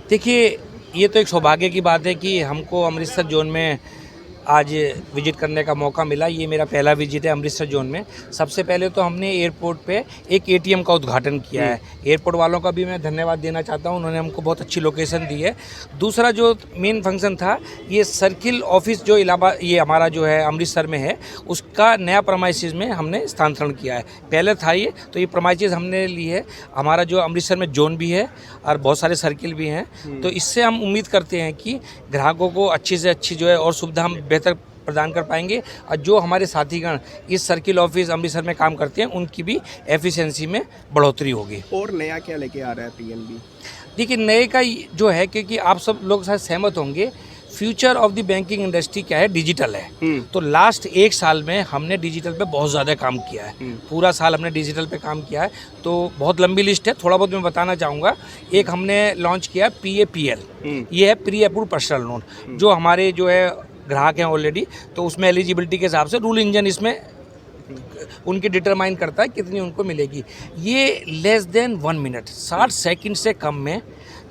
देखिए, ये तो एक सौभाग्य की बात है कि हमको अमृतसर जोन में आज विज़िट करने का मौका मिला। ये मेरा पहला विज़िट है अमृतसर जोन में। सबसे पहले तो हमने एयरपोर्ट पे एक एटीएम का उद्घाटन किया है। एयरपोर्ट वालों का भी मैं धन्यवाद देना चाहता हूँ, उन्होंने हमको बहुत अच्छी लोकेशन दी है। दूसरा जो मेन फंक्शन था, ये सर्किल ऑफिस जो इलाहाबाद ये हमारा जो है अमृतसर में है, उसका नया प्रेमाइसेस में हमने स्थानांतरण किया है। पहले था ये, तो ये प्रेमाइसेस हमने ली है। हमारा जो अमृतसर में जोन भी है और बहुत सारे सर्किल भी हैं, तो इससे हम उम्मीद करते हैं कि ग्राहकों को अच्छी से अच्छी जो है और सुविधा हम बेहतर प्रदान कर पाएंगे और जो हमारे साथीगण इस सर्किल ऑफिस अमृतसर में काम करते हैं उनकी भी एफिशिएंसी में बढ़ोतरी होगी। और नया क्या लेके आ रहा है पीएनबी? देखिए, नए का जो है, क्योंकि आप सब लोग शायद सहमत होंगे, future of the banking industry क्या है, डिजिटल है। तो लास्ट एक साल में हमने डिजिटल पे बहुत ज़्यादा काम किया है। पूरा साल हमने डिजिटल पे काम किया है, तो बहुत लंबी लिस्ट है, थोड़ा बहुत मैं बताना चाहूँगा। एक हमने लॉन्च किया PAPL, ये है प्री अप्रूव्ड पर्सनल लोन, जो हमारे जो है ग्राहक हैं ऑलरेडी, तो उसमें एलिजिबिलिटी के हिसाब से रूल इंजन इसमें उनकी डिटरमाइन करता है कितनी उनको मिलेगी। ये लेस देन 1 मिनट, 60 सेकंड से कम में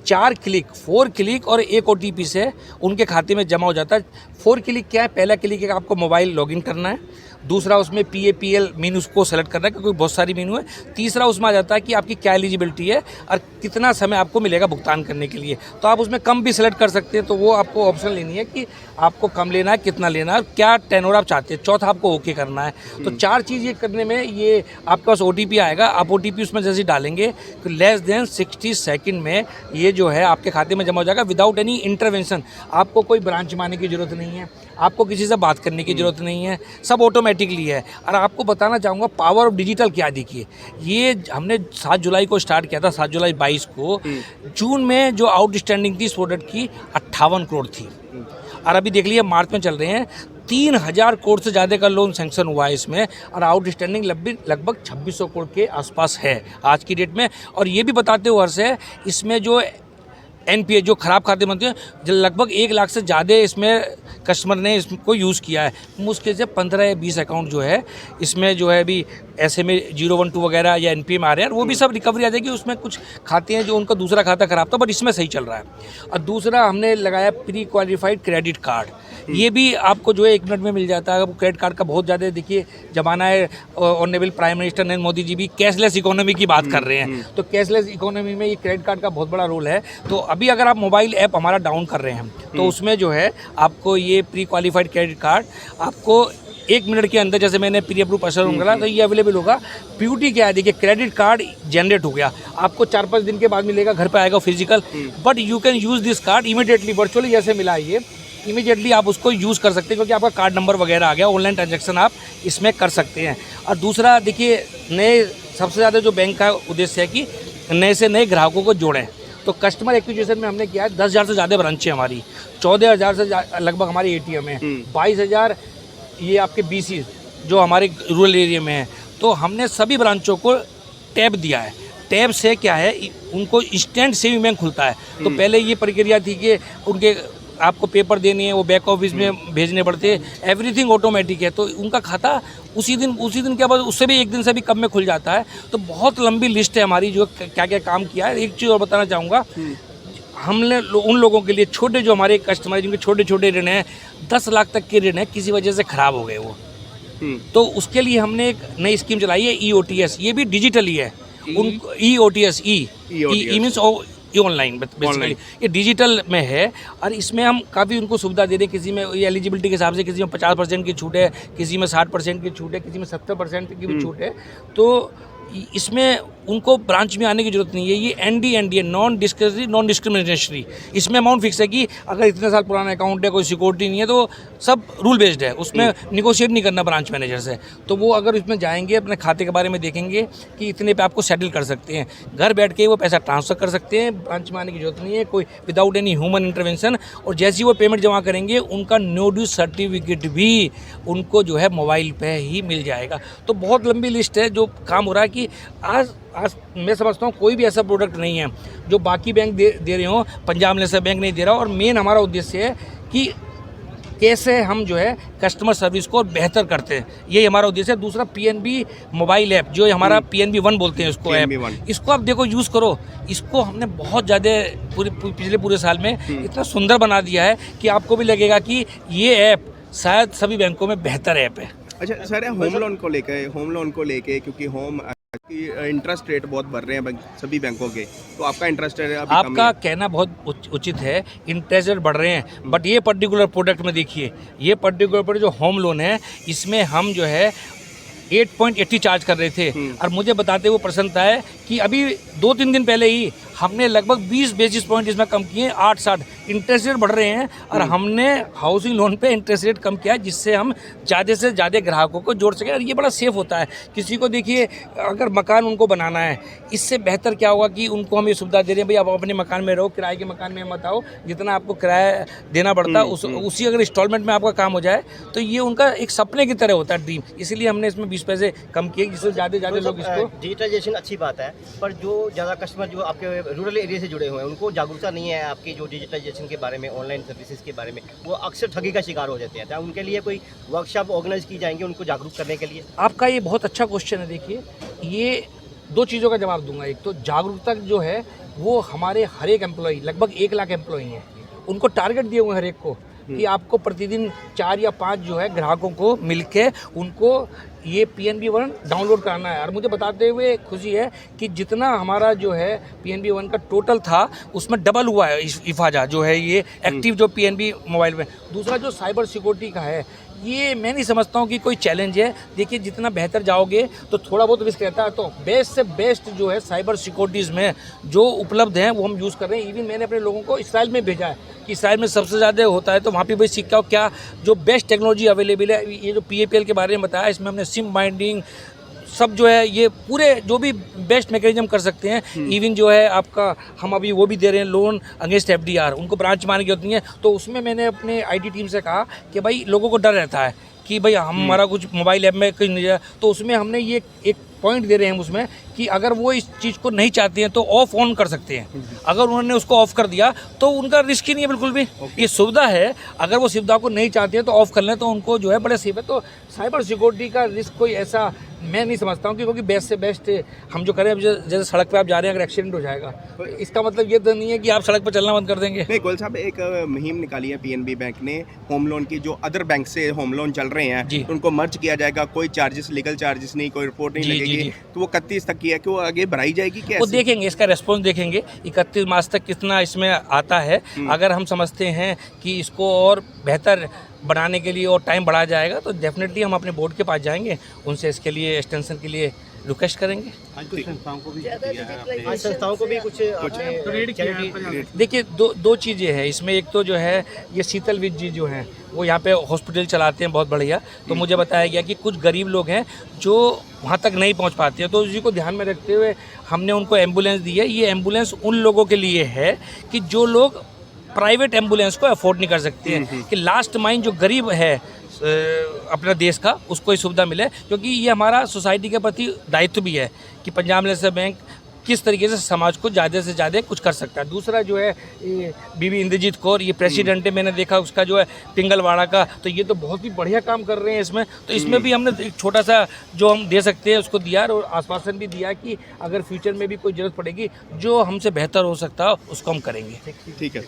4 क्लिक और एक OTP से उनके खाते में जमा हो जाता है। 4 क्लिक क्या है? पहला क्लिक है आपको मोबाइल लॉगिन करना है, दूसरा उसमें PAPL मीनू को सेलेक्ट करना है क्योंकि बहुत सारी मीनू है, तीसरा उसमें आ जाता है कि आपकी क्या एलिजिबिलिटी है और कितना समय आपको मिलेगा भुगतान करने के लिए। तो आप उसमें कम भी सेलेक्ट कर सकते हैं, तो वो आपको ऑप्शन लेनी है कि आपको कम लेना है, कितना लेना है और क्या टेनोर आप चाहते हैं। चौथा आपको ओके करना है। तो 4 चीज़ ये करने में ये आपके पास OTP आएगा, आप OTP उसमें जैसे डालेंगे तो लेस देन 60 सेकंड में ये जो है आपके खाते में जमा हो जाएगा विदाउट एनी इंटरवेंशन। आपको कोई ब्रांच में आने की ज़रूरत नहीं है, आपको किसी से बात करने की ज़रूरत नहीं है, सब ऑटोमेटिकली है। और आपको बताना चाहूँगा पावर ऑफ डिजिटल क्या, देखिए ये हमने 7 जुलाई को स्टार्ट किया था, 7 जुलाई 22 को। जून में जो आउटस्टैंडिंग थी इस प्रोडक्ट की 58 करोड़ थी, और अभी देख लीजिए मार्च में चल रहे हैं 3000 करोड़ से ज़्यादा का लोन सैंक्शन हुआ है इसमें, और आउटस्टैंडिंग लगभग 2600 करोड़ के आसपास है आज की डेट में। और ये भी बताते हुए हर्ष है, इसमें जो NPA जो ख़राब खाते बनते हैं, जो लगभग 1 लाख से ज़्यादा इसमें कस्टमर ने इसको यूज़ किया है। मुश्किल से 15 या 20 अकाउंट जो है इसमें जो है अभी ऐसे में 012 वगैरह या NPA में आ रहे हैं, वो भी सब रिकवरी आ जाएगी। उसमें कुछ खाते हैं जो उनका दूसरा खाता ख़राब था, बट इसमें सही चल रहा है। और दूसरा हमने लगाया प्री क्वालिफाइड क्रेडिट कार्ड, ये भी आपको जो है 1 मिनट में मिल जाता है। क्रेडिट कार्ड का बहुत ज़्यादा देखिए ज़माना है, honourable prime minister Narendra Modi ji भी कैशलेस इकोनॉमी की बात कर रहे हैं, तो कैशलेस इकोनॉमी में ये क्रेडिट कार्ड का बहुत बड़ा रोल है। तो अभी अगर आप मोबाइल ऐप हमारा डाउन कर रहे हैं तो उसमें जो है आपको ये प्री क्वालिफाइड क्रेडिट कार्ड आपको 1 मिनट के अंदर, जैसे मैंने प्री अप्रूव पर्सनल लोन करा तो ये अवेलेबल होगा। ब्यूटी क्या है, देखिए क्रेडिट कार्ड जनरेट हो गया, आपको 4-5 दिन के बाद मिलेगा, घर पे आएगा physical, but you can use this card immediately, virtually जैसे मिला है ये इमीडिएटली आप उसको यूज़ कर सकते हैं क्योंकि आपका कार्ड नंबर वगैरह आ गया। ऑनलाइन ट्रांजैक्शन आप इसमें कर सकते हैं। और दूसरा देखिए, नए सबसे ज़्यादा जो बैंक का उद्देश्य है कि नए से नए ग्राहकों को जोड़ें, तो कस्टमर एक्विजिशन में हमने किया है 10,000 से ज़्यादा ब्रांचें हमारी, 14,000 से लगभग हमारी ATM है, 22,000 ये आपके BC जो हमारे रूरल एरिया में है। तो हमने सभी ब्रांचों को टैब दिया है। टैब से क्या है, उनको इंस्टेंट सेविंग बैंक खुलता है। तो पहले ये प्रक्रिया थी कि उनके आपको पेपर देने हैं, वो बैक ऑफिस में भेजने पड़ते, एवरीथिंग ऑटोमेटिक है, तो उनका खाता उसी दिन के बाद उससे भी 1 दिन से भी कम में खुल जाता है। तो बहुत लंबी लिस्ट है हमारी जो क्या क्या काम किया है। एक चीज़ और बताना चाहूँगा, हमने उन लोगों के लिए छोटे जो हमारे कस्टमर जिनके छोटे छोटे ऋण हैं, 10 लाख तक के ऋण है, किसी वजह से ख़राब हो गए वो, तो उसके लिए हमने एक नई स्कीम चलाई है EOTS, ये भी डिजिटल ही है। उनको EOTS मीन्स ऑनलाइन, बेसिकली ये डिजिटल में है। और इसमें हम काफ़ी उनको सुविधा दे रहे हैं। किसी में ये एलिजिबिलिटी के हिसाब से किसी में 50% की छूट है, किसी में 60% की छूट है, किसी में 70% की भी छूट है। तो इसमें उनको ब्रांच में आने की जरूरत नहीं है। ये ND है, नॉन डिस्क्रिमिनेटरी। इसमें अमाउंट फिक्स है कि अगर इतने साल पुराना अकाउंट है, कोई सिक्योरिटी नहीं है, तो सब रूल बेस्ड है, उसमें निगोशिएट नहीं करना ब्रांच मैनेजर से। तो वो अगर इसमें जाएंगे, अपने खाते के बारे में देखेंगे कि इतने पे आपको सेटल कर सकते हैं, घर बैठ के वो पैसा ट्रांसफ़र कर सकते हैं, ब्रांच में आने की जरूरत नहीं है, कोई विदाउट एनी ह्यूमन इंटरवेंशन। और जैसे ही वो पेमेंट जमा करेंगे, उनका नो ड्यू सर्टिफिकेट भी उनको जो है मोबाइल पे ही मिल जाएगा। तो बहुत लंबी लिस्ट है जो काम हो रहा है कि आज मैं समझता हूँ कोई भी ऐसा प्रोडक्ट नहीं है जो बाकी बैंक दे रहे हो, पंजाब नेशनल बैंक नहीं दे रहा। और मेन हमारा उद्देश्य है कि कैसे हम जो है कस्टमर सर्विस को बेहतर करते हैं, यही हमारा उद्देश्य है। दूसरा PNB मोबाइल ऐप जो हमारा PNB One बोलते हैं उसको PNB ऐप, One। इसको आप देखो यूज़ करो। इसको हमने बहुत ज़्यादा पिछले पूरे साल में इतना सुंदर बना दिया है कि आपको भी लगेगा कि ये ऐप शायद सभी बैंकों में बेहतर ऐप है। अच्छा सर, होम लोन को लेके क्योंकि होम की इंटरेस्ट रेट बहुत बढ़ रहे हैं सभी बैंकों के, तो आपका इंटरेस्ट रेट अभी कम आपका है। कहना बहुत उचित है, इंटरेस्ट रेट बढ़ रहे हैं, बट ये पर्टिकुलर प्रोडक्ट में देखिए, ये पर्टिकुलर प्रोडक्ट जो होम लोन है इसमें हम जो है 8.80 चार्ज कर रहे थे, और मुझे बताते हुए प्रसन्नता है कि अभी 2-3 दिन पहले ही हमने लगभग 20 बेसिस पॉइंट इसमें कम किए, 8-60 इंटरेस्ट रेट बढ़ रहे हैं, और हमने हाउसिंग लोन पे इंटरेस्ट रेट कम किया है, जिससे हम ज़्यादा से ज़्यादा ग्राहकों को जोड़ सकें। और ये बड़ा सेफ होता है। किसी को देखिए अगर मकान उनको बनाना है, इससे बेहतर क्या होगा कि उनको हम ये सुविधा दे रहे हैं, भाई आप अपने मकान में रहो, किराए के मकान में मत आओ, जितना आपको किराया देना पड़ता है उसी अगर इंस्टॉलमेंट में आपका काम हो जाए तो ये उनका एक सपने की तरह होता है, ड्रीम। इसलिए हमने इसमें 20 पैसे कम किए, जिससे ज़्यादा लोग इसको। डिजिटलाइजेशन अच्छी बात है, पर जो ज़्यादा कस्टमर जो आपके रूरल एरिया से जुड़े हुए हैं उनको जागरूकता नहीं है आपकी जो डिजिटलाइजेशन के बारे में, ऑनलाइन सर्विसेज के बारे में, वो अक्सर ठगी का शिकार हो जाते हैं। तो उनके लिए कोई वर्कशॉप ऑर्गेनाइज की जाएंगे उनको जागरूक करने के लिए? आपका ये बहुत अच्छा क्वेश्चन है। देखिए, ये 2 चीज़ों का जवाब दूंगा। एक तो जागरूकता जो है वो हमारे हर एक एम्प्लॉई, लगभग 1 लाख एम्प्लॉई हैं, उनको टारगेट दिए हुए हर एक को कि आपको प्रतिदिन 4 या 5 जो है ग्राहकों को मिलके उनको ये PNB One डाउनलोड कराना है। और मुझे बताते हुए खुशी है कि जितना हमारा जो है PNB One का टोटल था उसमें डबल हुआ है इफाजा जो है ये एक्टिव जो PNB मोबाइल में। दूसरा जो साइबर सिक्योरिटी का है, ये मैं नहीं समझता हूँ कि कोई चैलेंज है। देखिए, जितना बेहतर जाओगे तो थोड़ा बहुत रिस्क रहता है, तो बेस्ट से बेस्ट जो है साइबर सिक्योरिटीज़ में जो उपलब्ध हैं वो हम यूज़ कर रहे हैं। इवन मैंने अपने लोगों को इसराइल में भेजा है कि इसराइल में सबसे ज़्यादा होता है, तो वहाँ पे भाई सीख के आओ क्या जो बेस्ट टेक्नोलॉजी अवेलेबल है। ये जो PAPL के बारे में बताया, इसमें हमने सिम बाइंडिंग सब जो है ये पूरे जो भी बेस्ट मैकेनिज्म कर सकते हैं। इवन जो है आपका हम अभी वो भी दे रहे हैं लोन अगेंस्ट FDR, उनको ब्रांच मारने की होती है। तो उसमें मैंने अपने IT टीम से कहा कि भाई लोगों को डर रहता है कि भाई हमारा कुछ मोबाइल ऐप में कहीं नहीं जाए, तो उसमें हमने ये एक पॉइंट दे रहे हैं उसमें कि अगर वो इस चीज़ को नहीं चाहते हैं तो ऑफ ऑन कर सकते हैं। अगर उन्होंने उसको ऑफ कर दिया तो उनका रिस्क ही नहीं है बिल्कुल भी। ये सुविधा है, अगर वो सुविधा को नहीं चाहते हैं तो ऑफ कर लें तो उनको जो है बड़े सेफ है। तो साइबर सिक्योरिटी का रिस्क कोई ऐसा मैं नहीं समझता हूँ, क्योंकि बेस्ट से बेस्ट हम जो करें, जैसे सड़क पे आप जा रहे हैं अगर एक्सीडेंट हो जाएगा तो इसका मतलब ये तो नहीं है कि आप सड़क पर चलना बंद कर देंगे। नहीं गोयल साहब, एक मुहिम निकाली है PNB बैंक ने होम लोन की, जो अदर बैंक से होम लोन चल रहे हैं तो उनको मर्ज किया जाएगा, कोई चार्जेस, लीगल चार्जेस नहीं, कोई रिपोर्ट नहीं लगेगी। तो वो 31 तक की है कि वो आगे बढ़ाई जाएगी क्या? वो देखेंगे, इसका रेस्पॉन्स देखेंगे 31 मार्च तक कितना इसमें आता है। अगर हम समझते हैं कि इसको और बेहतर बनाने के लिए और टाइम बढ़ाया जाएगा तो डेफिनेटली हम अपने बोर्ड के पास जाएंगे, उनसे इसके लिए एक्सटेंशन के लिए रिक्वेस्ट करेंगे। संस्थाओं को भी कुछ देखिए, दो चीज़ें हैं इसमें। एक तो जो है ये शीतल विज जी जो हैं वो यहाँ पे हॉस्पिटल चलाते हैं, बहुत बढ़िया। तो मुझे बताया गया कि कुछ गरीब लोग हैं जो वहाँ तक नहीं पहुँच पाते हैं, तो उसी को ध्यान में रखते हुए हमने उनको एम्बुलेंस दी है। ये एम्बुलेंस उन लोगों के लिए है कि जो लोग प्राइवेट एम्बुलेंस को अफोर्ड नहीं कर सकते हैं, कि लास्ट माइल जो गरीब है अपना देश का, उसको ये सुविधा मिले। क्योंकि ये हमारा सोसाइटी के प्रति दायित्व भी है कि पंजाब नेशनल बैंक किस तरीके से समाज को ज़्यादा से ज़्यादा कुछ कर सकता है। दूसरा जो है ये बीबी इंद्रजीत कौर, ये प्रेसिडेंट है, मैंने देखा उसका जो है पिंगलवाड़ा का, तो ये तो बहुत ही बढ़िया काम कर रहे हैं इसमें। तो इसमें भी हमने एक छोटा सा जो हम दे सकते हैं उसको दिया और आश्वासन भी दिया कि अगर फ्यूचर में भी कोई ज़रूरत पड़ेगी जो हमसे बेहतर हो सकता है उसको हम करेंगे। ठीक है।